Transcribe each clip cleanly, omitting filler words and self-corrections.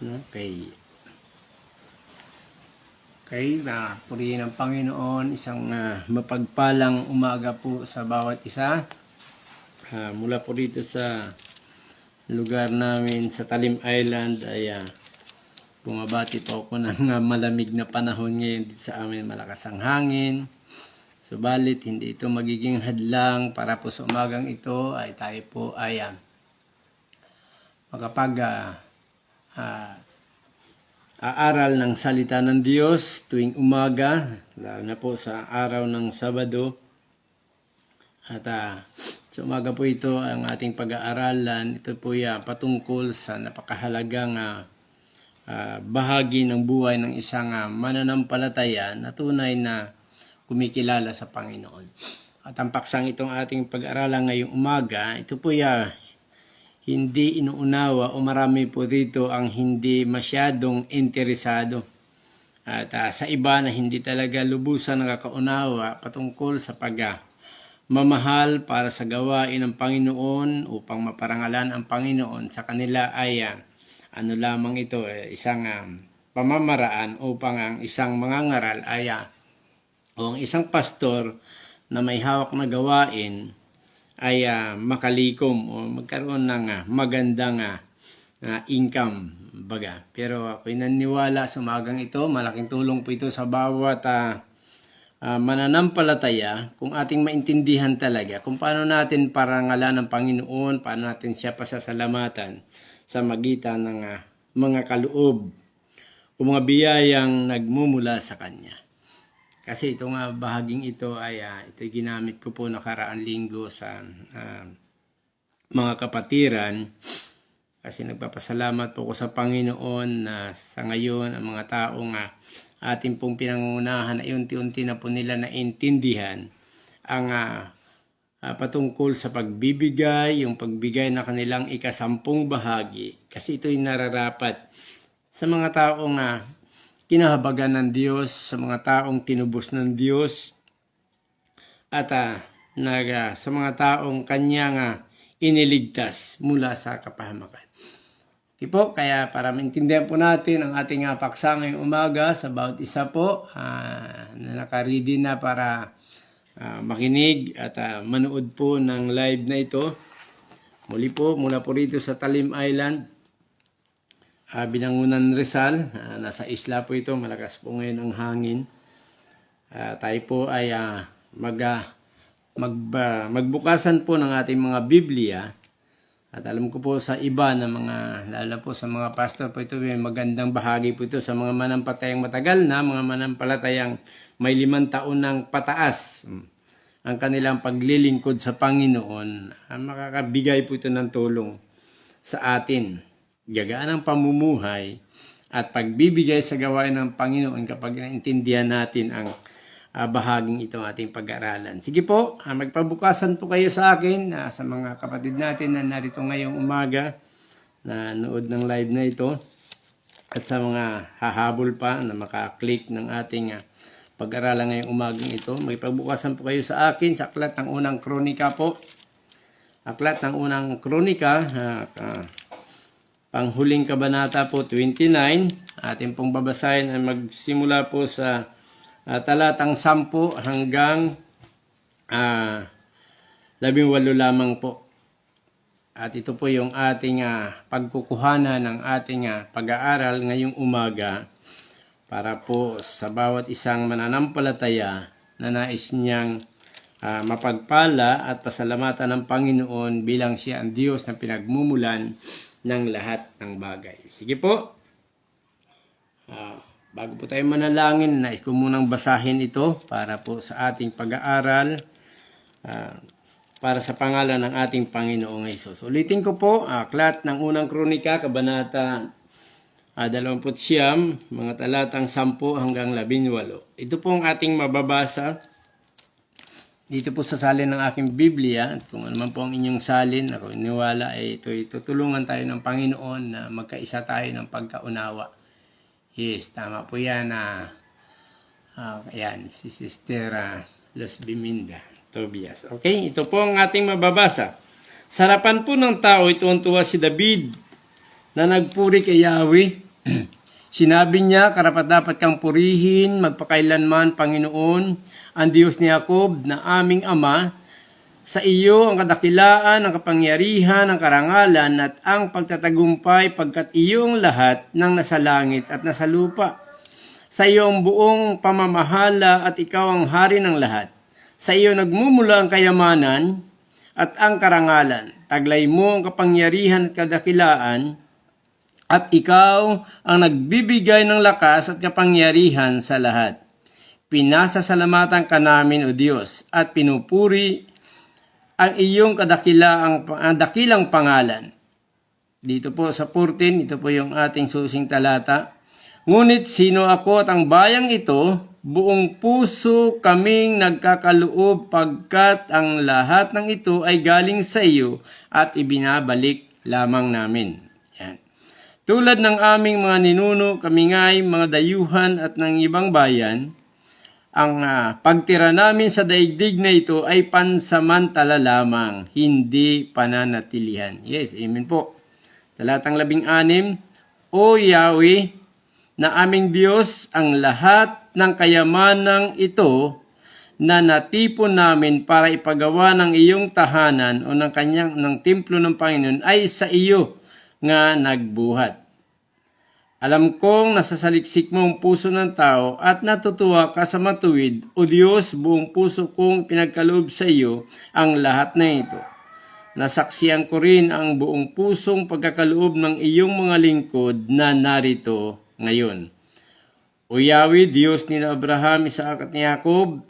no? Na purihin ng Panginoon, isang mapagpalang umaga po sa bawat isa. Mula po dito sa lugar namin sa Talim Island ay bumabati po ako ng malamig na panahon ngayon dito sa amin, malakas ang hangin. Subalit hindi ito magiging hadlang para po sa umagang ito ay tayo po ay aaral ng salita ng Diyos tuwing umaga, lalo na po sa araw ng Sabado. At sa umaga po ito ang ating pag-aaralan. Ito po patungkol sa napakahalagang bahagi ng buhay ng isang mananampalataya na tunay na kumikilala sa Panginoon. At ang paksang itong ating pag-aaralan ngayong umaga, ito po hindi inuunawa o marami po dito ang hindi masyadong interesado. At sa iba na hindi talaga lubusan nakakaunawa patungkol sa pagmamahal para sa gawain ng Panginoon upang maparangalan ang Panginoon sa kanila ay ano lamang ito, isang pamamaraan upang ang isang mangangaral ay o ang isang pastor na may hawak na gawain ay makalikom o magkaroon ng magandang income baga. Pero ako'y naniniwala sa umagang ito, malaking tulong po ito sa bawat mananampalataya kung ating maintindihan talaga kung paano natin parangalan ng Panginoon, paano natin siya pasasalamatan sa magitan ng mga kaloob o mga biyayang nagmumula sa Kanya. Kasi itong bahaging ito ay ito ginamit ko po nakaraang linggo sa mga kapatiran. Kasi nagpapasalamat po ko sa Panginoon na sa ngayon ang mga taong ating pong pinangungunahan ay unti-unti na po nila naintindihan ang patungkol sa pagbibigay, yung pagbigay na kanilang ikasampung bahagi. Kasi ito'y nararapat sa mga taong kinahabagan ng Diyos, sa mga taong tinubos ng Diyos, at sa mga taong Kanyang iniligtas mula sa kapahamakan. Okay po, kaya para maintindihan po natin ang ating paksa ngayong umaga sa bawat isa po na nakaready na para makinig at manood po ng live na ito. Muli po, mula po rito sa Talim Island, Binangunan Rizal, nasa isla po ito, malakas po ngayon ang hangin. Tayo po ay magbukasan po ng ating mga Biblia. At alam ko po sa iba na lalo po sa mga pastor po ito, may magandang bahagi po ito sa mga manampalatayang matagal na, mga manampalatayang may 5 taon ng pataas. Ang kanilang paglilingkod sa Panginoon, makakabigay po ito ng tulong sa atin. Gagaan ang pamumuhay at pagbibigay sa gawain ng Panginoon kapag naintindihan natin ang bahaging itong ating pag-aaralan. Sige po, magpabukasan po kayo sa akin, sa mga kapatid natin na narito ngayong umaga na nood ng live na ito, at sa mga hahabol pa na makaklik ng ating pag-aaralan ngayong umagang ito. Magpabukasan po kayo sa akin sa Aklat ng Unang Kronika po. Aklat ng Unang Kronika, panghuling kabanata po 29, ating pong babasahin ay magsimula po sa talatang 10 hanggang 18 lamang po. At ito po yung ating pagkukuhanan ng ating pag-aaral ngayong umaga para po sa bawat isang mananampalataya na nais niyang mapagpala at pasalamatan ng Panginoon bilang siya ang Diyos na pinagmumulan ng lahat ng bagay. Sige po. Bago po tayo manalangin, nais ko munang basahin ito para po sa ating pag-aaral para sa pangalan ng ating Panginoong Hesus. Ulitin ko po, Aklat ng Unang Kronika, kabanata 29, mga talatang 10 hanggang 18. Ito po ang ating mababasa dito po sa salin ng aking Biblia. At kung ano man po ang inyong salin, ako iniwala ay ito'y tutulungan tayo ng Panginoon na magkaisa tayo ng pagkaunawa. Yes, tama po yan. Ayan, si Sister Los Biminda Tobias. Okay, ito po ang ating mababasa. Sa harapan po ng tao, tuwan-tuwa si David na nagpuri kay Yahweh Sinabi niya, karapat-dapat kang purihin, magpakailanman, Panginoon, ang Diyos ni Jacob na aming Ama. Sa iyo ang kadakilaan, ang kapangyarihan, ang karangalan, at ang pagtatagumpay pagkat iyong lahat ng nasa langit at nasa lupa. Sa iyo ang buong pamamahala at ikaw ang hari ng lahat. Sa iyo nagmumula ang kayamanan at ang karangalan. Taglay mo ang kapangyarihan at kadakilaan, at ikaw ang nagbibigay ng lakas at kapangyarihan sa lahat. Pinasasalamatan ka namin, O Diyos, at pinupuri ang iyong dakilang pangalan. Dito po sa 14, ito po yung ating susing talata. Ngunit sino ako at ang bayang ito, buong puso kaming nagkakaloob pagkat ang lahat ng ito ay galing sa iyo at ibinabalik lamang namin. Yan. Tulad ng aming mga ninuno, kami nga'y mga dayuhan at ng ibang bayan, ang pagtira namin sa daigdig na ito ay pansamantala lamang, hindi pananatilihan. Yes, amen po. Talatang 16, O Yahweh, na aming Diyos, ang lahat ng kayamanang ito na natipon namin para ipagawa ng iyong tahanan o ng templo ng Panginoon ay sa iyo nga nagbuhat. Alam kong nasasaliksik mo ang puso ng tao at natutuwa ka sa matuwid. O Diyos, buong puso kong pinagkaloob sa iyo ang lahat na ito. Nasaksiyan ko rin ang buong pusong pagkakaloob ng iyong mga lingkod na narito ngayon. O Yahweh, Diyos ni Abraham, Isaac at ni Jacob,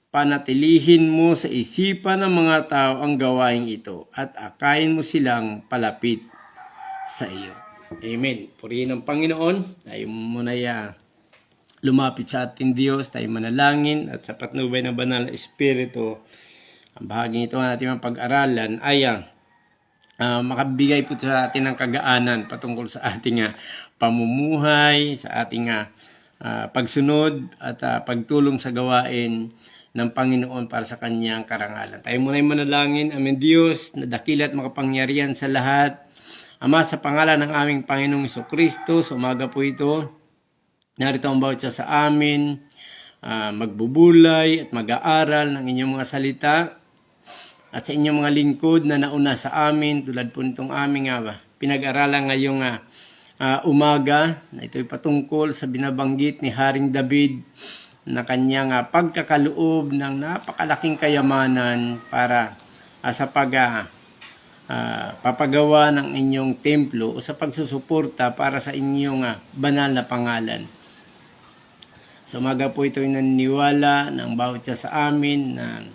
panatilihin mo sa isipan ng mga tao ang gawain ito at akayin mo silang palapit sa iyo. Amen. Purihin ang Panginoon. Tayo muna lumapit sa ating Diyos. Tayo manalangin at sa patnubay ng banal na Espiritu. Ang bahaging ito natin pag-aralan ay makabigay po sa atin ng kagaanan patungkol sa ating pamumuhay, sa ating pagsunod at pagtulong sa gawain ng Panginoon para sa kanyang karangalan. Tayo muna manalangin. Amen. Diyos, na dakila at makapangyarihan sa lahat, Ama, sa pangalan ng aming Panginoong Jesucristo, sa umaga po ito, narito ang bawat isa sa amin, magbubulay at mag-aaral ng inyong mga salita, at sa inyong mga lingkod na nauna sa amin, tulad po nitong aming pinag-aralan ngayong umaga, na ito'y patungkol sa binabanggit ni Haring David, na kanyang pagkakaloob ng napakalaking kayamanan para sa papagawa ng inyong templo o sa pagsusuporta para sa inyong banal na pangalan. Sa umaga po ito ay naniniwala ng bawat isa sa amin na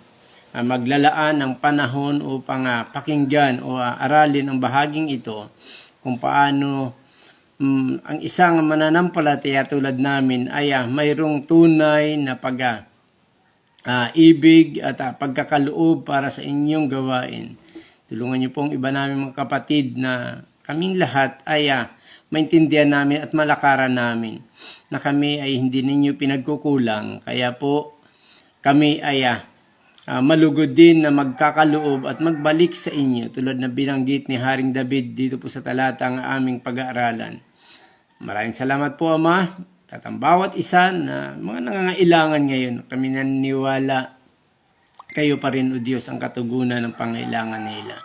maglalaan ng panahon upang pakinggan o aralin ang bahaging ito kung paano ang isang mananampalataya tulad namin ay mayroong tunay na ibig at pagkakaloob para sa inyong gawain. Tulungan niyo pong iba namin mga kapatid na kaming lahat ay maintindihan namin at malakaran namin na kami ay hindi ninyo pinagkukulang. Kaya po kami ay malugod din na magkakaloob at magbalik sa inyo tulad na binanggit ni Haring David dito po sa talatang aming pag-aaralan. Maraming salamat po, Ama, at ang bawat isa na mga nangangailangan ngayon. Kami naniniwala kayo pa rin, O Diyos, ang katugunan ng pangailangan nila.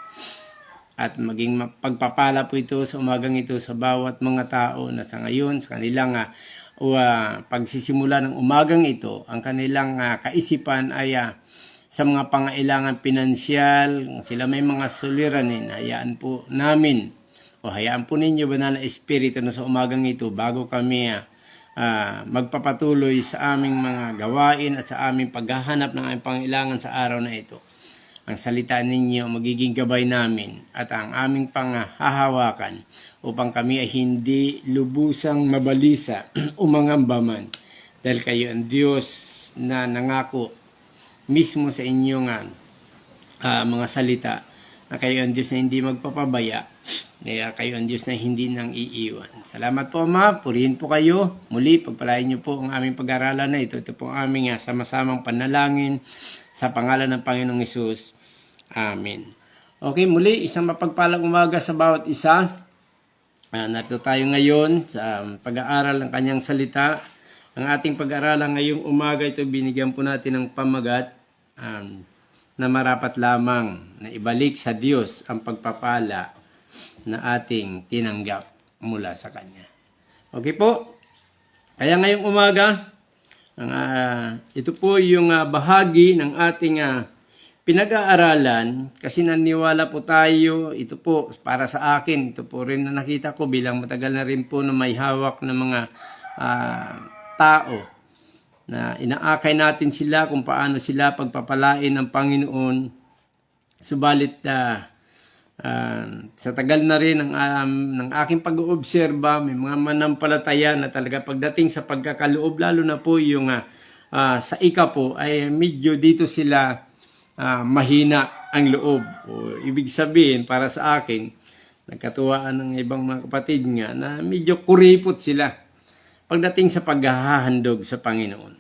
At maging pagpapala po ito sa umagang ito sa bawat mga tao na sa ngayon, sa kanilang pagsisimula ng umagang ito, ang kanilang kaisipan ay sa mga pangailangan pinansyal, sila may mga suliranin, hayaan po namin, o hayaan po ninyo, Banal na Espiritu, na sa umagang ito, bago kami magpapatuloy sa aming mga gawain at sa aming paghahanap ng aming pangailangan sa araw na ito. Ang salita ninyo magiging gabay namin at ang aming panghahawakan upang kami ay hindi lubusang mabalisa o mangamba man. Dahil kayo ang Diyos na nangako mismo sa inyong mga salita na kayo ang Diyos na hindi magpapabaya. Kaya kayo ang Diyos na hindi nang iiwan. Salamat po, Ama. Purihin po kayo. Muli, pagpalain niyo po ang aming pag-aralan na ito. Ito po ang aming sama-samang panalangin sa pangalan ng Panginoong Hesus. Amen. Okay, muli, isang mapagpalang umaga sa bawat isa. Narito tayo ngayon sa pag-aaral ng kanyang salita. Ang ating pag-aaralan ngayong umaga ito, binigyan po natin ng pamagat na marapat lamang na ibalik sa Diyos ang pagpapala na ating tinanggap mula sa Kanya. Okay po? Kaya ngayong umaga, ito po yung bahagi ng ating pinag-aaralan kasi naniwala po tayo, ito po para sa akin, ito po rin na nakita ko bilang matagal na rin po na may hawak ng mga tao na inaakay natin sila kung paano sila pagpapalain ng Panginoon. Subalit sa tagal na rin ng aking pag-oobserba, may mga manampalataya na talaga pagdating sa pagkakaloob, lalo na po yung sa ika po, ay medyo dito sila mahina ang loob. Ibig sabihin, para sa akin, nagkatuwaan ng ibang mga kapatid nga, na medyo kuripot sila pagdating sa paghahandog sa Panginoon.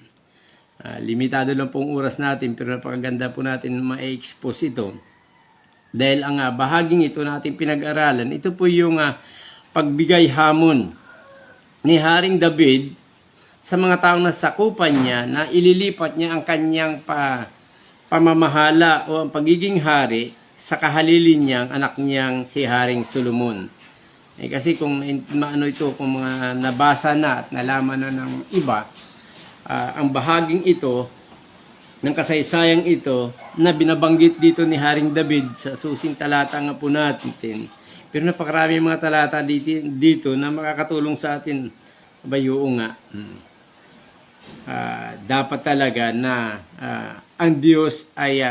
Limitado lang pong oras natin, pero napakaganda po natin ma-expose ito. Dahil ang bahaging ito natin pinag-aralan, ito po yung pagbigay hamon ni Haring David sa mga taong nasakupan niya na ililipat niya ang kanyang pamamahala o ang pagiging hari sa kahalilin niyang anak niyang si Haring Solomon. Kasi kung maano ito, kung mga nabasa na at nalaman na ng iba, ang bahaging ito, ng kasaysayang ito, na binabanggit dito ni Haring David sa susing talata nga po natin. Pero napakarami mga talata dito na makakatulong sa atin. Abayo nga. Dapat talaga na ang Diyos ay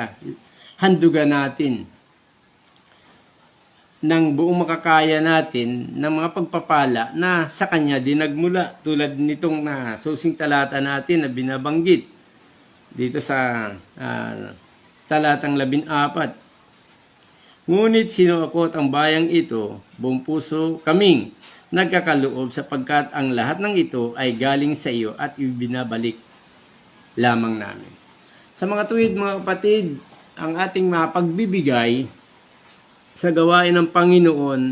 handugan natin ng buong makakaya natin ng mga pagpapala na sa Kanya din nagmula, tulad nitong susing talata natin na binabanggit dito sa talatang 14. Ngunit sinuot ang bayang ito, buong puso kaming nagkakaloob sapagkat ang lahat ng ito ay galing sa iyo at ibinabalik lamang namin. Sa mga tuwid, mga kapatid, ang ating mapagbibigay sa gawain ng Panginoon,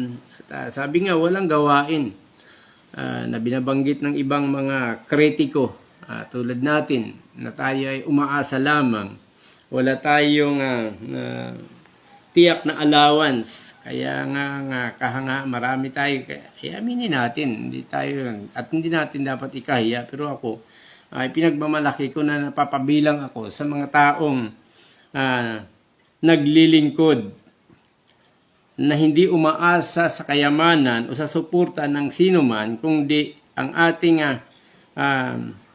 at sabi nga walang gawain na binabanggit ng ibang mga kritiko tulad natin na tayo ay umaasa lamang, wala tayong tiyak na allowance. Kaya kahanga marami tayo, kaya aminin natin, hindi natin dapat ikahiya, pero ako ay pinagmamalaki ko na napapabilang ako sa mga taong naglilingkod na hindi umaasa sa kayamanan o sa suporta ng sino man, kundi ang ating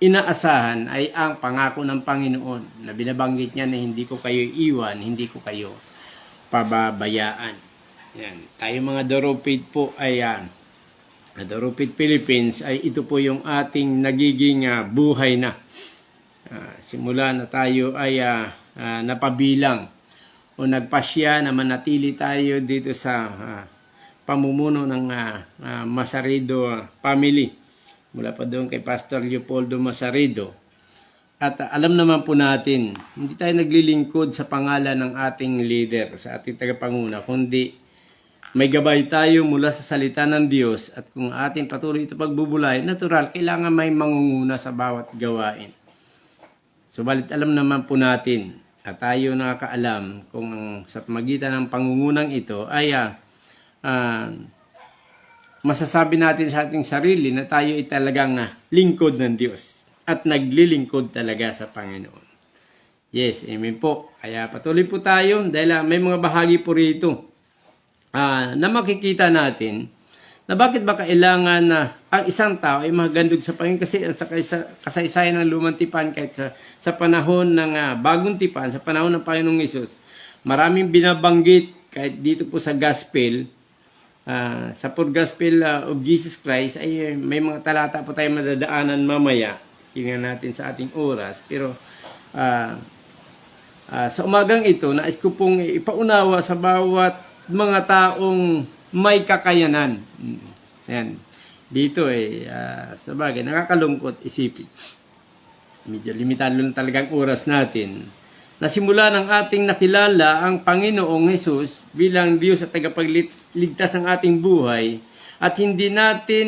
inaasahan ay ang pangako ng Panginoon na binabanggit niya na hindi ko kayo iwan, hindi ko kayo pababayaan. Yan. Tayo mga Doropid po ay Doropid Philippines ay ito po yung ating nagiging buhay na. Simula na tayo ay napabilang o nagpasya na manatili tayo dito sa pamumuno ng Masarido family. Mula pa doon kay Pastor Leopoldo Masarido. At alam naman po natin, hindi tayo naglilingkod sa pangalan ng ating leader, sa ating tagapanguna, kundi may gabay tayo mula sa salita ng Diyos, at kung ating patuloy ito pagbubulay, natural, kailangan may mangunguna sa bawat gawain. Subalit alam naman po natin, at tayo nakakaalam kung sa magitan ng pangungunang ito ay masasabi natin sa ating sarili na tayo ay talagang lingkod ng Diyos at naglilingkod talaga sa Panginoon. Yes, amen po. Kaya patuloy po tayo dahil may mga bahagi po rito na makikita natin na bakit ba kailangan na ang isang tao ay magandog sa Panginoon, kasi sa kasaysayan ng lumang tipan, kahit sa panahon ng bagong tipan, sa panahon ng Panginoong Hesus, maraming binabanggit kahit dito po sa gospel, sa Pure Gospel of Jesus Christ, ay may mga talata po tayo madadaanan mamaya, tingnan natin sa ating oras, pero sa umagang ito, nais ko pong ipaunawa sa bawat mga taong may kakayanan. Yan. Dito sa bagay, nakakalungkot isipin. Medyo limitado lang talagang oras natin. Nasimula ng ating nakilala ang Panginoong Hesus bilang Diyos at tagapagligtas ng ating buhay, at hindi natin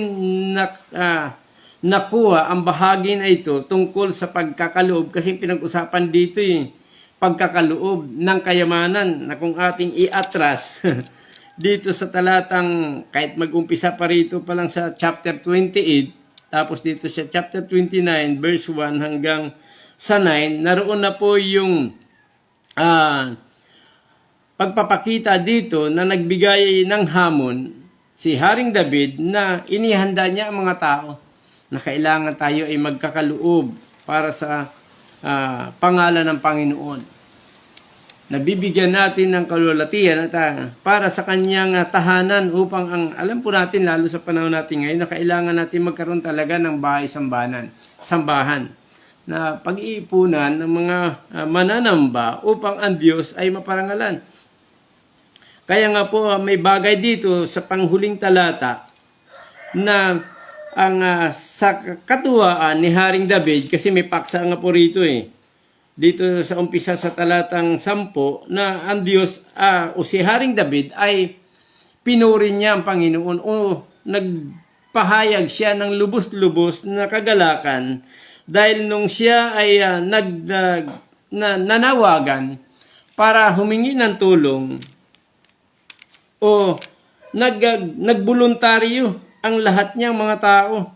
nakuha ang bahagi na ito tungkol sa pagkakaloob, kasi pinag-usapan dito pagkakaloob ng kayamanan na kung ating iatras dito sa talatang, kahit mag-umpisa pa rito pa lang sa chapter 28, tapos dito sa chapter 29 verse 1 hanggang sa 9, naroon na po yung pagpapakita dito na nagbigay ng hamon si Haring David na inihanda niya ang mga tao na kailangan tayo ay magkakaloob para sa pangalan ng Panginoon. Nabibigyan natin ng kalulatian at para sa kanyang tahanan upang alam po natin, lalo sa panahon natin ngayon, na kailangan natin magkaroon talaga ng sambahan na pag-iipunan ng mga mananamba upang ang Diyos ay maparangalan. Kaya nga po may bagay dito sa panghuling talata na ang sa katuwaan ni Haring David, kasi may paksa nga po rito dito sa umpisa sa talatang 10 na ang Diyos o si Haring David ay pinuri niya ang Panginoon o nagpahayag siya ng lubos-lubos na kagalakan dahil nung siya ay nanawagan para humingi ng tulong o nagboluntaryo ang lahat niyang mga tao.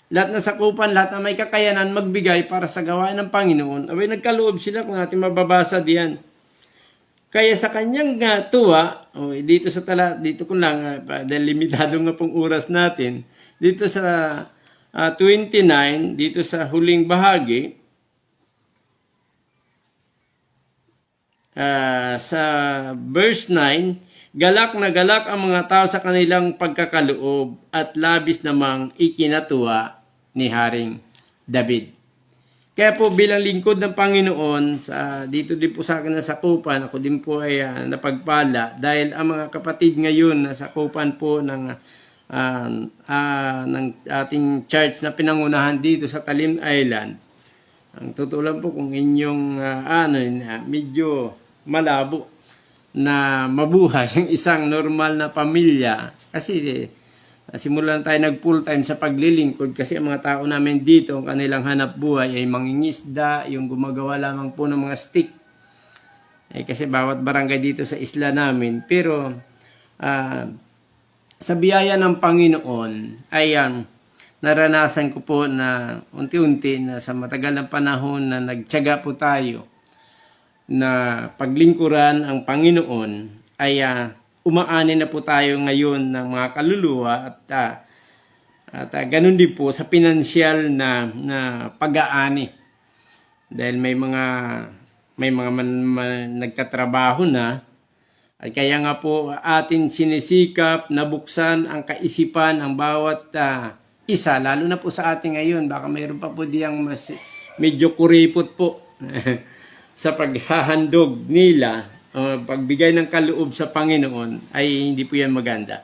Lahat na sakupan, lahat na may kakayanan magbigay para sa gawain ng Panginoon. Abay, nagkaloob sila kung natin mababasa diyan. Kaya sa kanyang tuwa, dito sa dito ko lang, dahil limitado nga pong oras natin, dito sa 29, dito sa huling bahagi, sa verse 9, galak na galak ang mga tao sa kanilang pagkakaloob at labis namang ikinatuwa ni Haring David. Kaya po bilang lingkod ng Panginoon, dito din po sa akin na sakupan, ako din po ay napagpala dahil ang mga kapatid ngayon na sakupan po ng ating church na pinangunahan dito sa Talim Island. Ang totoo lang po kung inyong medyo malabo na mabuhay ang isang normal na pamilya, kasi simulan tayo nag full time sa paglilingkod kasi ang mga tao namin dito, ang kanilang hanap buhay ay mangingisda, yung gumagawa lamang po ng mga stick. Kasi bawat barangay dito sa isla namin, pero sa biyaya ng Panginoon ay naranasan ko po na unti-unti na sa matagal ng panahon na nagtiyaga po tayo na paglingkuran ang Panginoon ay umaani na po tayo ngayon ng mga kaluluwa at ganun din po sa pinansyal na pag-aani. Dahil may mga nagtatrabaho na, ay kaya nga po atin sinisikap na buksan ang kaisipan ng bawat isa, lalo na po sa atin ngayon. Baka mayroon pa po diyang medyo kuripot po sa paghahandog nila, pagbigay ng kaloob sa Panginoon, ay hindi po yan maganda.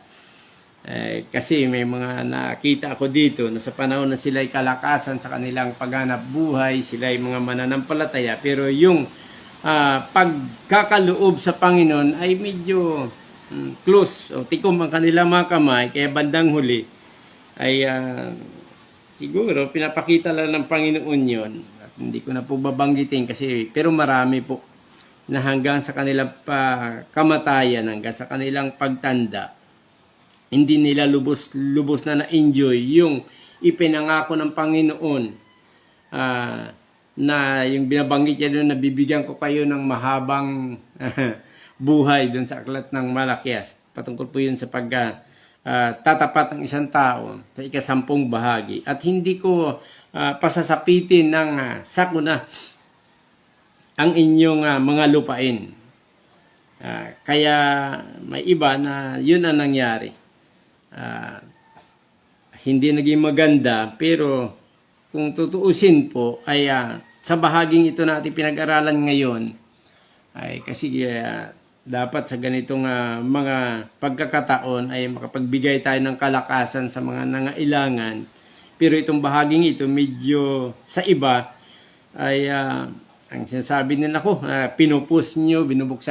Kasi may mga nakita ako dito na sa panahon na sila ay kalakasan sa kanilang paghanap buhay, sila ay mga mananampalataya, pero yung pagkakaloob sa Panginoon ay medyo close o tikom ang kanilang mga kamay, kaya bandang huli ay siguro pinapakita lang ng Panginoon yon. Hindi ko na po babanggitin kasi, pero marami po na hanggang sa kanilang kamatayan, hanggang sa kanilang pagtanda, hindi nila lubos na na-enjoy yung ipinangako ng Panginoon na yung binabanggit niya doon na bibigyan ko kayo ng mahabang buhay doon sa aklat ng Malakias. Patungkol po yun sa tatapat ng isang tao sa ika-10 bahagi. At hindi ko pasasapitin ng sakuna ang inyong mga lupain. Kaya may iba na yun ang nangyari. Hindi naging maganda, pero kung tutuusin po ay sa bahaging ito natin pinag-aralan ngayon ay kasi dapat sa ganitong mga pagkakataon ay makapagbigay tayo ng kalakasan sa mga nangailangan. Pero itong bahaging ito, medyo sa iba, ay ang sinasabi nila ko, binubuksan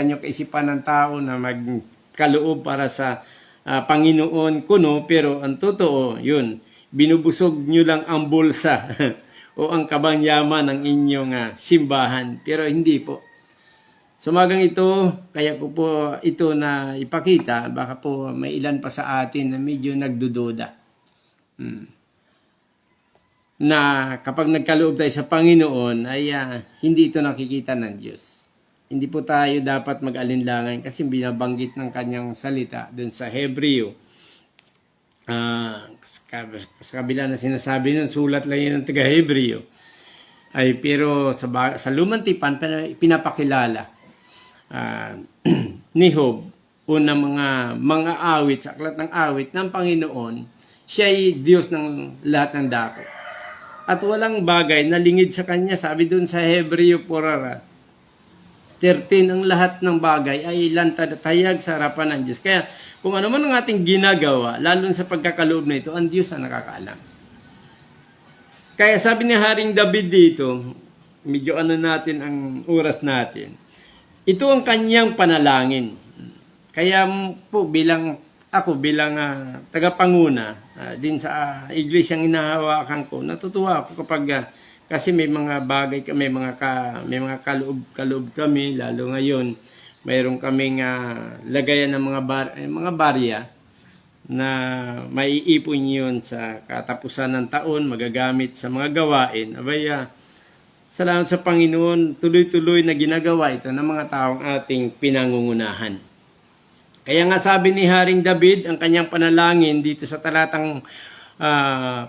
nyo kaisipan ng tao na magkaloob para sa Panginoon kuno, pero ang totoo, yun, binubusog nyo lang ang bulsa o ang kabangyaman ng inyong simbahan. Pero hindi po. Sumagang ito, kaya ko po ito na ipakita, baka po may ilan pa sa atin na medyo nagdududa. Na kapag nagkaloob tayo sa Panginoon, ay hindi ito nakikita ng Diyos. Hindi po tayo dapat mag-alinlangan kasi binabanggit ng kanyang salita dun sa Hebreo. Sa kabila na sinasabi ng sulat lang yun ng taga-Hebreo. Pero sa lumang tipan, pinapakilala ni Job, unang mga awit, sa aklat ng awit ng Panginoon, siya ay Diyos ng lahat ng dako. At walang bagay na lingid sa kanya. Sabi dun sa Hebreo 4:13, ang lahat ng bagay ay lantatayag sa harapan ng Diyos. Kaya kung ano man ang ating ginagawa, lalo sa pagkakaloob na ito, ang Diyos ang nakakaalam. Kaya sabi ni Haring David dito, medyo natin ang oras natin, ito ang kanyang panalangin. Kaya po bilang tagapanguna din sa iglesyang inahawakan ko, natutuwa ako kapag kasi may mga bagay, may mga kaloob kami, lalo ngayon mayroon kaming lagayan ng mga barya na maiipon yun sa katapusan ng taon, magagamit sa mga gawain. Abaya, salamat sa Panginoon, tuloy-tuloy na ginagawa ito ng mga taong ating pinangungunahan. Kaya nga sabi ni Haring David, ang kanyang panalangin dito sa talatang 18,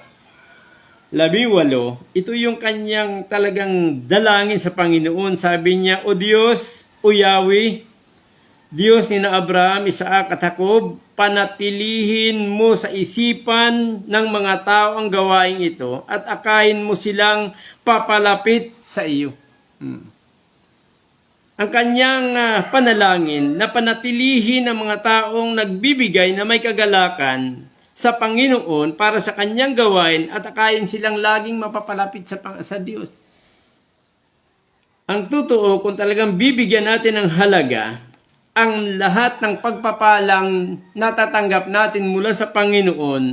ito yung kanyang talagang dalangin sa Panginoon. Sabi niya, O Diyos, O Yahweh, Diyos ni na Abraham, Isaac at Jacob, panatilihin mo sa isipan ng mga tao ang gawain ito at akayin mo silang papalapit sa iyo. Ang kanyang panalangin na panatilihin ang mga taong nagbibigay na may kagalakan sa Panginoon para sa kanyang gawain at akayin silang laging mapapalapit sa Diyos. Ang totoo, kung talagang bibigyan natin ng halaga, ang lahat ng pagpapalang natatanggap natin mula sa Panginoon,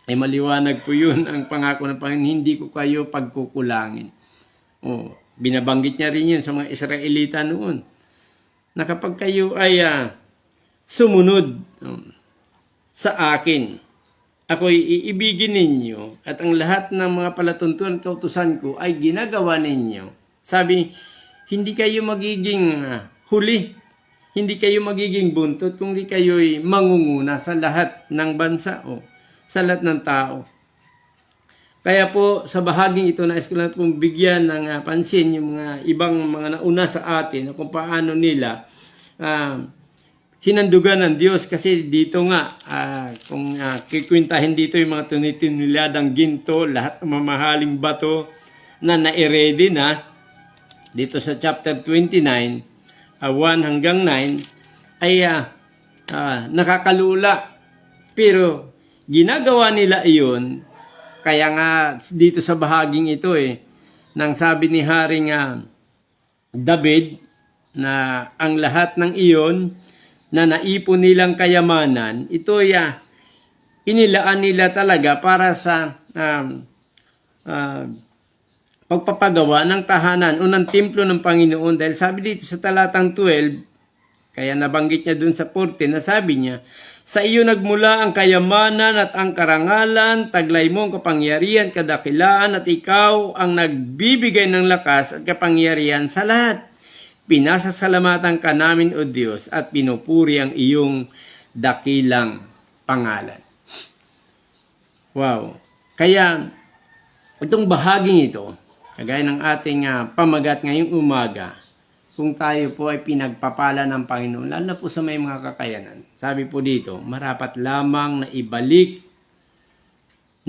ay maliwanag po yun ang pangako ng Panginoon, hindi ko kayo pagkukulangin. Binabanggit niya rin yun sa mga Israelita noon, na kapag kayo ay sumunod sa akin, ako'y iibigin ninyo, at ang lahat ng mga palatuntunan kautusan ko ay ginagawa ninyo. Sabi, hindi kayo magiging huli, hindi kayo magiging buntot, kundi kayo'y mangunguna sa lahat ng bansa o sa lahat ng tao. Kaya po sa bahaging ito nais ko lang pong bigyan ng pansin yung mga ibang mga nauna sa atin kung paano nila hinandugan ng Diyos. Kasi dito nga, kung kikwintahin dito yung mga tunitiniladang ginto, lahat ng mamahaling bato na nairedy na, dito sa chapter 29, 1 hanggang 9, ay nakakalula. Pero ginagawa nila iyon. Kaya nga dito sa bahaging ito nang sabi ni Haring David na ang lahat ng iyon na naipon nilang kayamanan, ito inilaan nila talaga para sa pagpapagawa ng tahanan o ng templo ng Panginoon. Dahil sabi dito sa talatang 12, kaya nabanggit niya dun sa 14, na sabi niya, sa iyo nagmula ang kayamanan at ang karangalan, taglay mo ang kapangyarihan, kadakilaan, at ikaw ang nagbibigay ng lakas at kapangyarihan sa lahat. Pinasasalamatan ka namin, O Diyos, at pinupuri ang iyong dakilang pangalan. Wow! Kaya, itong bahaging ito, kagaya ng ating pamagat ngayong umaga, kung tayo po ay pinagpapala ng Panginoon, lalo na po sa may mga kakayanan. Sabi po dito, marapat lamang na ibalik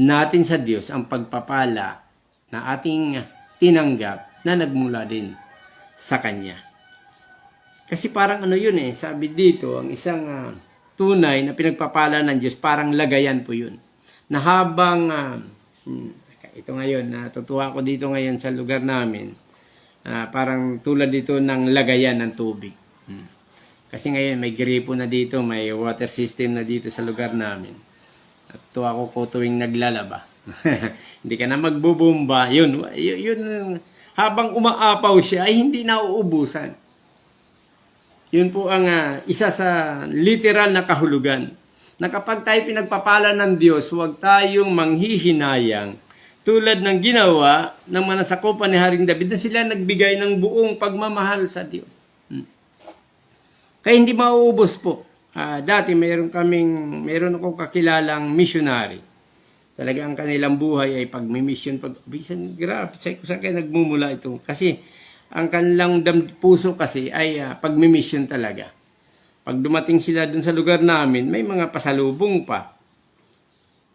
natin sa Diyos ang pagpapala na ating tinanggap na nagmula din sa Kanya. Kasi parang yun sabi dito, ang isang tunay na pinagpapala ng Diyos, parang lagayan po yun. Na habang, ito ngayon, natutuwa ko dito ngayon sa lugar namin, parang tulad dito ng lagayan ng tubig. Kasi ngayon may gripo na dito, may water system na dito sa lugar namin. At tuwa ko tuwing naglalaba. Hindi ka na magbubumba. Yun, habang umaapaw siya ay hindi nauubusan. Yun po ang isa sa literal na kahulugan. Na kapag tayo pinagpapala ng Diyos, huwag tayong manghihinayang tulad ng ginawa ng manasakupan ni Haring David na sila nagbigay ng buong pagmamahal sa Diyos. Kaya hindi mauubos po. Dati meron akong kakilalang missionary. Talaga ang kanilang buhay ay pagmi-mission. Grabe, saan kayo nagmumula ito? Kasi ang kanilang puso kasi ay pagmi-mission talaga. Pag dumating sila dun sa lugar namin, may mga pasalubong pa.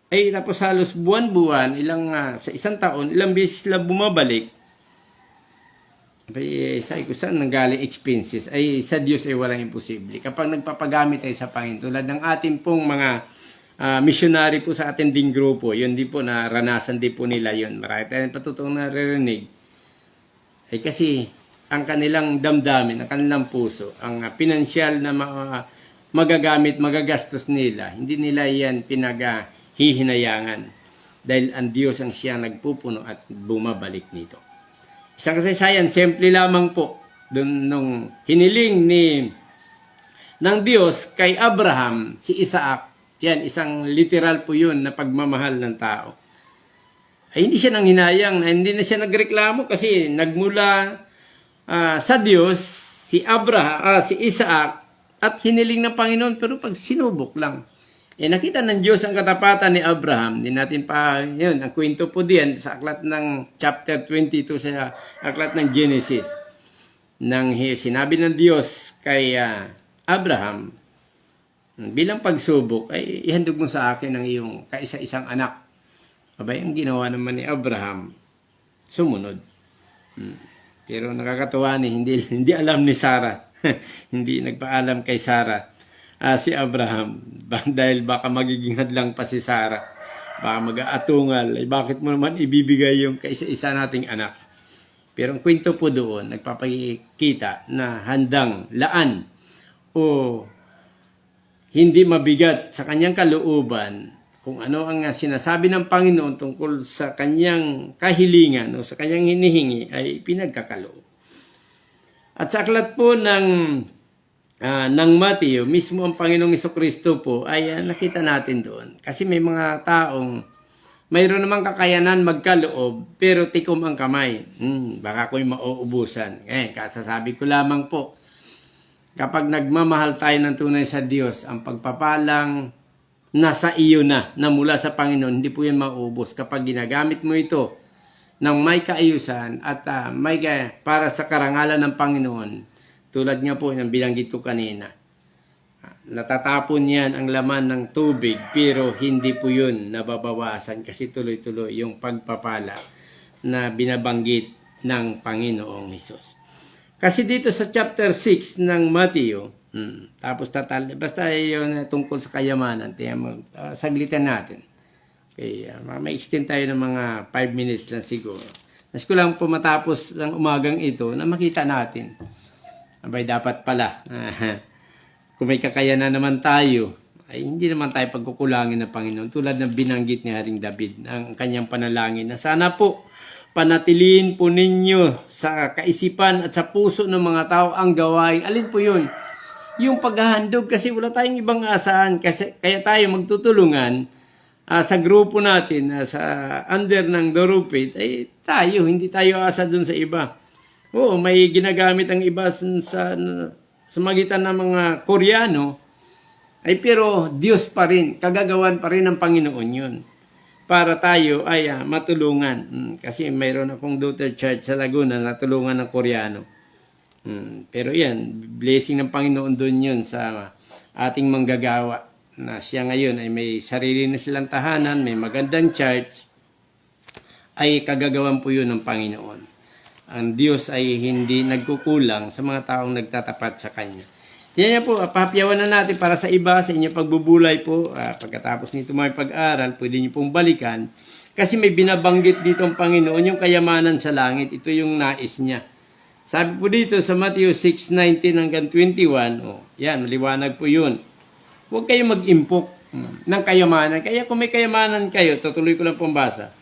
Ay tapos halos buwan-buwan, sa isang taon, ilang beses sila bumabalik. Sabi ko, saan nanggaling expenses? Ay sa Diyos ay walang imposible. Kapag nagpapagamit tayo sa Panginoon, tulad ng ating pong mga missionary po sa ating ding grupo, yun din po, naranasan din po nila yun. Marami tayong patutong naririnig. Ay kasi ang kanilang damdamin, ang kanilang puso, ang pinansyal na magagamit, magagastos nila, hindi nila yan hihinayangan. Dahil ang Diyos ang siya nagpupuno at bumabalik nito. Isang kasaysayan, simple lamang po. Nung hiniling ng Diyos kay Abraham, si Isaac, yan, isang literal po yun na pagmamahal ng tao. Ay hindi siya nang hinayang, hindi na siya nagreklamo kasi nagmula sa Diyos, si Isaac, at hiniling ng Panginoon, pero pag sinubok lang. Nakita ng Diyos ang katapatan ni Abraham. Hindi natin pa, yun, ang kwento po diyan sa aklat ng chapter 22 sa aklat ng Genesis. Nang sinabi ng Diyos kay Abraham, bilang pagsubok, ay ihandog mo sa akin ang iyong kaisa-isang anak. Abay, ang ginawa naman ni Abraham, sumunod. Pero nakakatuwa hindi alam ni Sarah. Hindi nagpaalam kay Sarah. Si Abraham, dahil baka magiging hadlang pa si Sarah, baka mag-aatungal, ay bakit mo naman ibibigay yung kaisa-isa nating anak? Pero ang kwento po doon, nagpapakita na handang laan o hindi mabigat sa kanyang kalooban kung ano ang sinasabi ng Panginoon tungkol sa kanyang kahilingan o sa kanyang hinihingi ay pinagkakaloob. At sa aklat po ng Mateo, mismo ang Panginoong Jesucristo po ay nakita natin doon. Kasi may mga taong mayroon namang kakayanan magkaloob pero tikom ang kamay. Baka ako'y mauubusan. Kasasabi ko lamang po, kapag nagmamahal tayo ng tunay sa Diyos, ang pagpapalang nasa iyo na mula sa Panginoon, hindi po yan mauubos. Kapag ginagamit mo ito ng may kaayusan at para sa karangalan ng Panginoon, tulad nga po ng binanggit ko kanina, natatapon yan ang laman ng tubig pero hindi po yun nababawasan kasi tuloy-tuloy yung pagpapala na binabanggit ng Panginoong Hesus. Kasi dito sa chapter 6 ng Mateo, tapos basta yun tungkol sa kayamanan, saglitan natin. Okay, ma-extend tayo ng mga 5 minutes lang siguro. Mas ko lang po matapos ng umagang ito na makita natin. Abay, dapat pala, kung may kakayanan naman tayo, ay hindi naman tayo pagkukulangin ng Panginoon. Tulad ng binanggit ni Haring David, ang kanyang panalangin na sana po, panatiliin po ninyo sa kaisipan at sa puso ng mga tao ang gawain. Alin po yun? Yung paghahandog kasi wala tayong ibang asahan. Kaya tayo magtutulungan sa grupo natin, sa under ng Dorupit, ay tayo, hindi tayo asa dun sa iba. Oo, may ginagamit ang iba sa magitan ng mga Koreano, ay pero Diyos pa rin, kagagawan pa rin ng Panginoon yun. Para tayo ay matulungan. Kasi mayroon akong daughter church sa Laguna na tulungan ng Koreano. Pero yan, blessing ng Panginoon doon yun sa ating manggagawa. Na siya ngayon ay may sarili na silang tahanan, may magandang church, ay kagagawan po yun ng Panginoon. Ang Diyos ay hindi nagkukulang sa mga taong nagtatapat sa Kanya. Yan po, papayawan na natin para sa iba, sa inyong pagbubulay po. Pagkatapos nito may pag-aral, pwede nyo pong balikan. Kasi may binabanggit dito ang Panginoon, yung kayamanan sa langit. Ito yung nais niya. Sabi po dito sa Matthew 6:19 hanggang 21, yan, maliwanag po yun. Huwag kayong mag-impok ng kayamanan. Kaya kung may kayamanan kayo, tutuloy ko lang pong basa.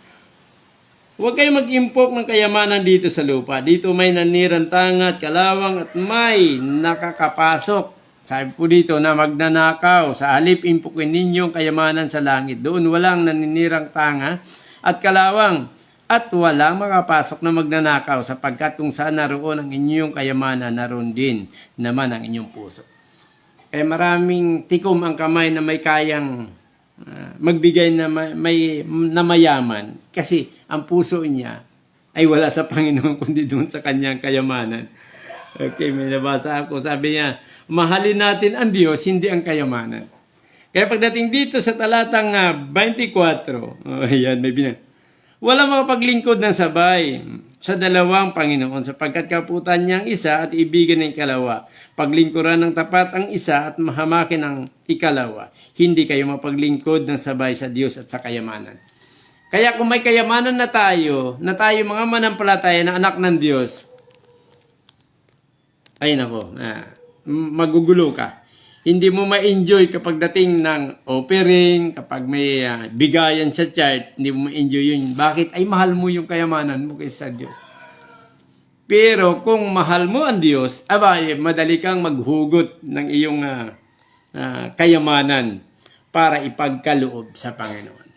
Huwag kayong mag-impok ng kayamanan dito sa lupa. Dito may nanirang tanga at kalawang at may nakakapasok. Sabi po dito na magnanakaw. Sa halip impukin ninyong kayamanan sa langit. Doon walang naninirang tanga at kalawang. At walang makapasok na magnanakaw sapagkat kung saan naroon ang inyong kayamanan, naroon din naman ang inyong puso. Maraming tikom ang kamay na may kayang magbigay na mayaman kasi ang puso niya ay wala sa Panginoon kundi doon sa kanyang kayamanan. Okay, may nabasa ako. Sabi niya, mahalin natin ang Diyos, hindi ang kayamanan. Kaya pagdating dito sa talatang 24, ayan, may wala makapaglingkod ng sabay sa dalawang Panginoon sapagkat kaputan niya ang isa at ibigan ng ikalawa. Paglingkuran ng tapat ang isa at mahamakin ang ikalawa. Hindi kayo mapaglingkod ng sabay sa Diyos at sa kayamanan. Kaya kung may kayamanan na tayo mga manampalataya na anak ng Diyos, ay nako, magugulo ka. Hindi mo ma-enjoy kapag dating ng offering, kapag may bigayan sa church, hindi mo ma-enjoy yun. Bakit? Ay mahal mo yung kayamanan mo kaysa Diyos. Pero kung mahal mo ang Diyos, madali kang maghugot ng iyong kayamanan para ipagkaloob sa Panginoon.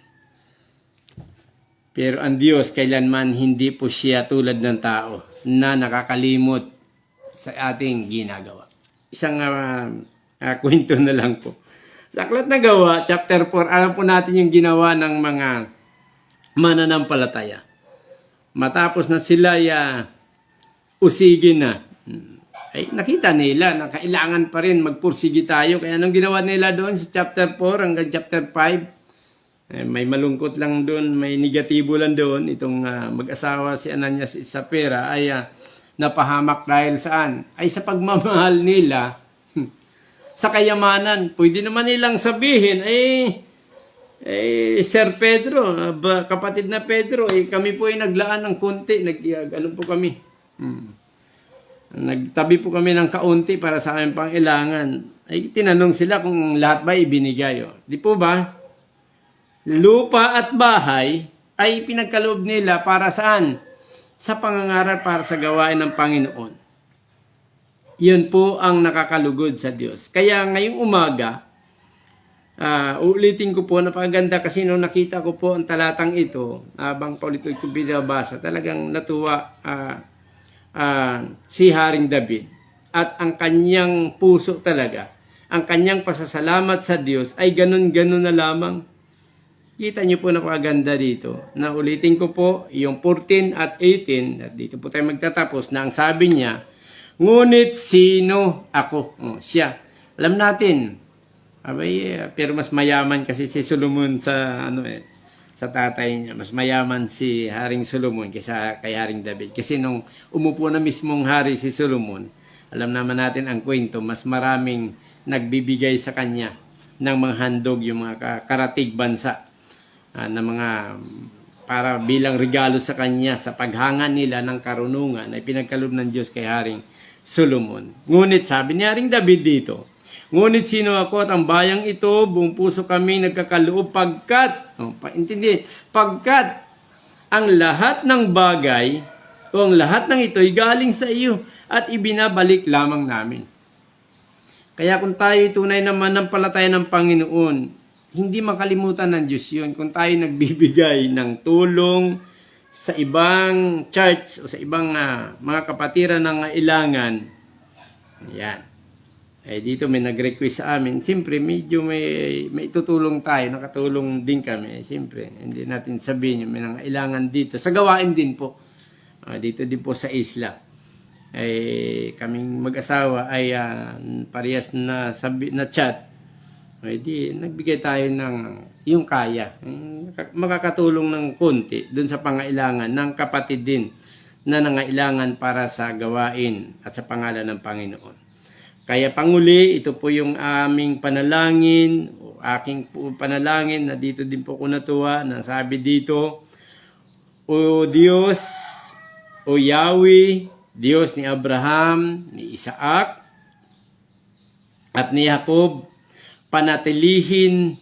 Pero ang Diyos kailanman hindi po siya tulad ng tao na nakakalimot sa ating ginagawa. Isang kwento na lang po. Sa Aklat ng Gawa, chapter 4, alam po natin yung ginawa ng mga mananampalataya. Matapos na sila usigin na, ay nakita nila na kailangan pa rin magpursigi tayo. Kaya anong ginawa nila doon sa chapter 4 hanggang chapter 5, may malungkot lang doon, may negatibo lang doon. Itong mag-asawa si Ananias at Sapphira ay napahamak dahil saan? Ay sa pagmamahal nila sa kayamanan. Pwede naman nilang sabihin, Sir Pedro, kapatid na Pedro, kami po ay naglaan ng konti, po kami. Nagtabi po kami ng kaunti para sa aming pangailangan. Ay tinanong sila kung lahat ba ibinigay. Di po ba? Lupa at bahay ay pinagkaloob nila para saan? Sa pangangaral para sa gawain ng Panginoon. Yun po ang nakakalugod sa Diyos. Kaya ngayong umaga, ulitin ko po, napakaganda kasi nung nakita ko po ang talatang ito, habang paulit-ulit ko binabasa, talagang natuwa si Haring David. At ang kanyang puso talaga, ang kanyang pasasalamat sa Diyos ay ganun-ganun na lamang. Kita niyo po napakaganda dito. Naulitin ko po yung 14 at 18, at dito po tayo magtatapos, na ang sabi niya, ngunit sino ako? Siya. Alam natin. Pero mas mayaman kasi si Solomon sa sa tatay niya. Mas mayaman si Haring Solomon kaysa kay Haring David. Kasi nung umupo na mismong hari si Solomon, alam naman natin ang kwento, mas maraming nagbibigay sa kanya ng mga handog, yung mga karatig bansa na mga para bilang regalo sa kanya sa paghanga nila ng karunungan ay pinagkaloob ng Diyos kay Haring Solomon. Ngunit sabi ni Haring David dito, ngunit sino ako at ang bayang ito, buong puso kami nagkakaloob pagkat ang lahat ng bagay o ang lahat ng ito ay galing sa iyo at ibinabalik lamang namin. Kaya kung tayo tunay naman ng palataya ng Panginoon, hindi makalimutan ng Diyos yun. Kung tayo nagbibigay ng tulong sa ibang church o sa ibang mga kapatiran ng ilangan, yan. Dito may nag-request sa amin. Siyempre, medyo may tutulong tayo. Nakatulong din kami. Siyempre, hindi natin sabihin yung may nangailangan dito. Sa gawain din po. Dito din po sa isla. Kaming mag-asawa ay parehas na chat. Di nagbigay tayo ng yung kaya. Makakatulong ng konti dun sa pangailangan ng kapatid din na nangailangan para sa gawain at sa pangalan ng Panginoon. Kaya panguli, ito po yung aming panalangin, o aking panalangin na dito din po ko natuwa, na sabi dito, O Diyos, O Yahweh, Diyos ni Abraham, ni Isaac, at ni Jacob, panatilihin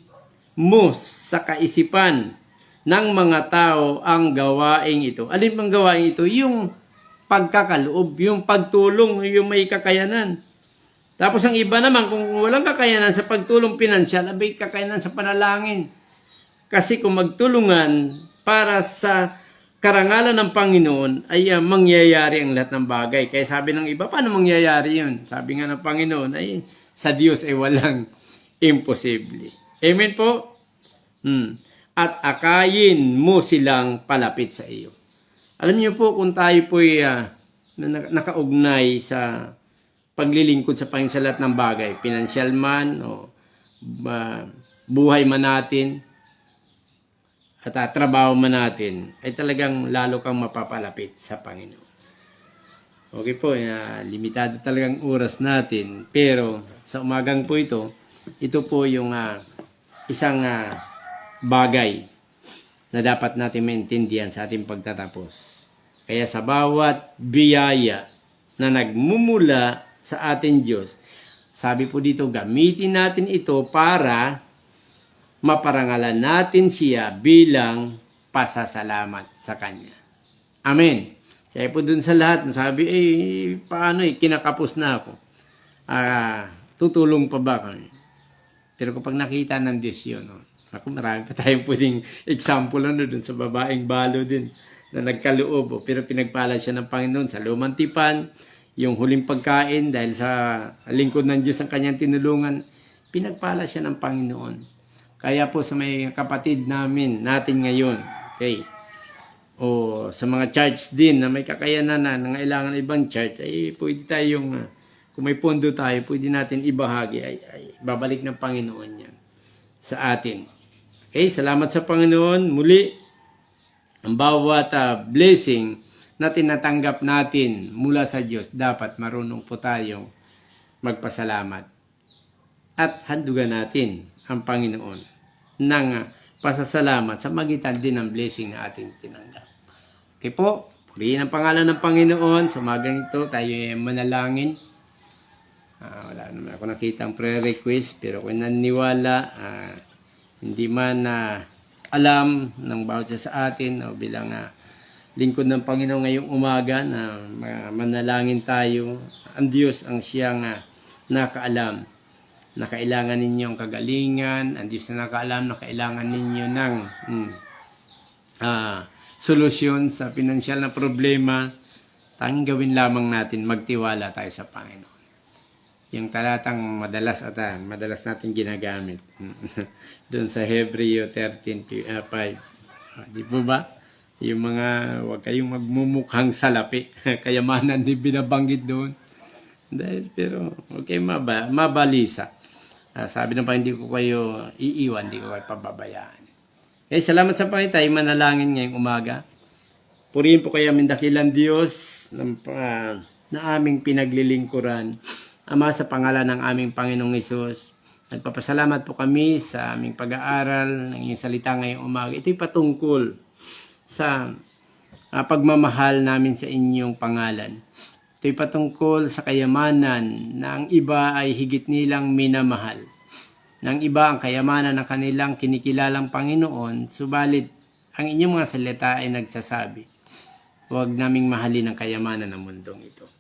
mo sa kaisipan ng mga tao ang gawaing ito. Alin bang gawaing ito? Yung pagkakaloob, yung pagtulong, yung may kakayanan. Tapos ang iba naman, kung walang kakayanan sa pagtulong pinansyal, abay kakayanan sa panalangin. Kasi kung magtulungan para sa karangalan ng Panginoon, ay mangyayari ang lahat ng bagay. Kaya sabi ng iba, paano mangyayari yun? Sabi nga ng Panginoon, ay sa Diyos ay walang imposible. Amen po? At akayin mo silang palapit sa iyo. Alam niyo po, kung tayo po'y nakaugnay sa paglilingkod sa Panginoon sa lahat ng bagay, pinansyal man o buhay man natin at trabaho man natin, ay talagang lalo kang mapapalapit sa Panginoon. Okay po, limitado talagang oras natin, pero sa umagang po ito po yung isang bagay na dapat natin maintindihan sa ating pagtatapos. Kaya sa bawat biyaya na nagmumula sa ating Diyos, sabi po dito, gamitin natin ito para maparangalan natin siya bilang pasasalamat sa Kanya. Amen. Kaya po dun sa lahat, sabi, paano kinakapos na ako. Tutulong pa ba kami? Pero kapag nakita ng Diyos yun, ako marami pa tayong pwedeng example dun sa babaeng balo din na nagkaloob. Pero pinagpala siya ng Panginoon sa lumang tipan, yung huling pagkain dahil sa lingkod ng Diyos ang kanyang tinulungan, pinagpala siya ng Panginoon. Kaya po sa may kapatid natin ngayon, okay, o sa mga church din na may kakayanan na nangailangan ibang church, ay pwede tayong, kung may pondo tayo, pwede natin ibahagi, ay babalik ng Panginoon yan sa atin. Okay, salamat sa Panginoon. Muli, ang bawat blessing na tinatanggap natin mula sa Diyos, dapat marunong po tayong magpasalamat. At handugan natin ang Panginoon ng pasasalamat sa magitan din ng blessing na ating tinanggap. Okay po, purihin ang pangalan ng Panginoon. Sa umagang ito, tayo ay manalangin. Wala naman ako nakita ang prayer request, pero kung naniniwala, hindi man alam ng bawat isa sa atin, o bilang lingkod ng Panginoon ngayong umaga, na manalangin tayo. Ang Diyos ang siyang nakaalam na kailangan ninyo ang kagalingan. Ang Diyos na nakaalam na kailangan ninyo ng solusyon sa pinansyal na problema. Tanging gawin lamang natin, magtiwala tayo sa Panginoon. Yung talatang madalas natin ginagamit doon sa Hebreo 13:5. Di po ba? Yung mga, huwag kayong magmumukhang salapi. Kayamanan din binabanggit doon. Pero okay, mabalisa. Sabi ng Panginoon, hindi ko kayo iiwan, hindi ko kayo pababayaan. Okay, salamat sa Panginoon. Tayo manalangin ngayong umaga. Purihin po kayo aming dakilang Diyos na aming pinaglilingkuran. Ama, sa pangalan ng aming Panginoong Hesus, nagpapasalamat po kami sa aming pag-aaral ng iyong salita ngayong umaga. Ito'y patungkol sa pagmamahal namin sa inyong pangalan. Ito'y patungkol sa kayamanan na ang iba ay higit nilang minamahal. Nang iba ang kayamanan ng kanilang kinikilalang Panginoon, subalit ang inyong mga salita ay nagsasabi, huwag naming mahalin ang kayamanan ng mundong ito.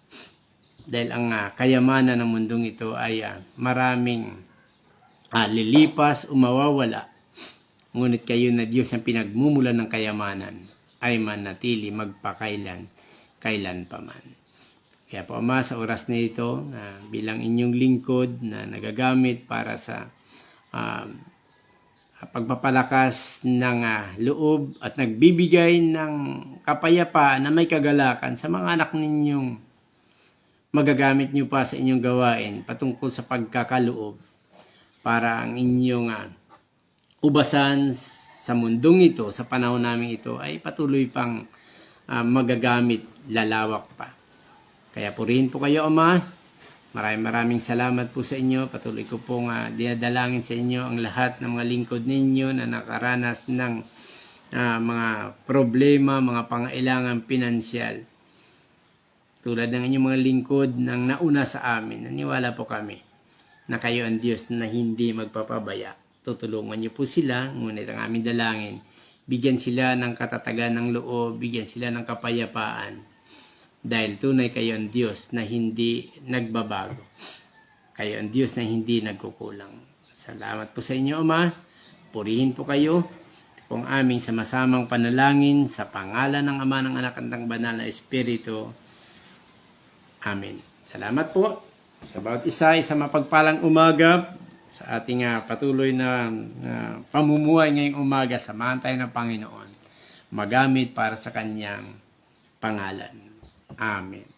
Dahil ang kayamanan ng mundong ito ay maraming lilipas o mawawala. Ngunit kayo na Diyos ang pinagmumulan ng kayamanan ay manatili magpakailan, kailan pa man. Kaya po Ama, sa oras na ito, bilang inyong lingkod na nagagamit para sa pagpapalakas ng loob at nagbibigay ng kapayapaan na may kagalakan sa mga anak ninyong magagamit nyo pa sa inyong gawain patungkol sa pagkakaloob para ang inyong ubasan sa mundong ito, sa panahon namin ito, ay patuloy pang magagamit, lalawak pa. Kaya purihin po kayo, Ama. Maraming salamat po sa inyo. Patuloy ko pong dinadalangin sa inyo ang lahat ng mga lingkod ninyo na nakaranas ng mga problema, mga pangailangan pinansyal. Tulad ng inyong mga lingkod nang nauna sa amin, naniwala po kami na kayo ang Diyos na hindi magpapabaya. Tutulungan niyo po sila, ngunit ang aming dalangin, bigyan sila ng katatagan ng loob, bigyan sila ng kapayapaan. Dahil tunay kayo ang Diyos na hindi nagbabago. Kayo ang Diyos na hindi nagkukulang. Salamat po sa inyo, Ama. Purihin po kayo. Kung aming sama-samang panalangin sa pangalan ng Ama, ng Anak, at ng Banal na Espiritu. Amen. Salamat po sa bawat isa, isang mapagpalang umaga sa ating patuloy na pamumuhay ngayong umaga. Samahan tayo ng Panginoon magamit para sa Kanyang pangalan. Amen.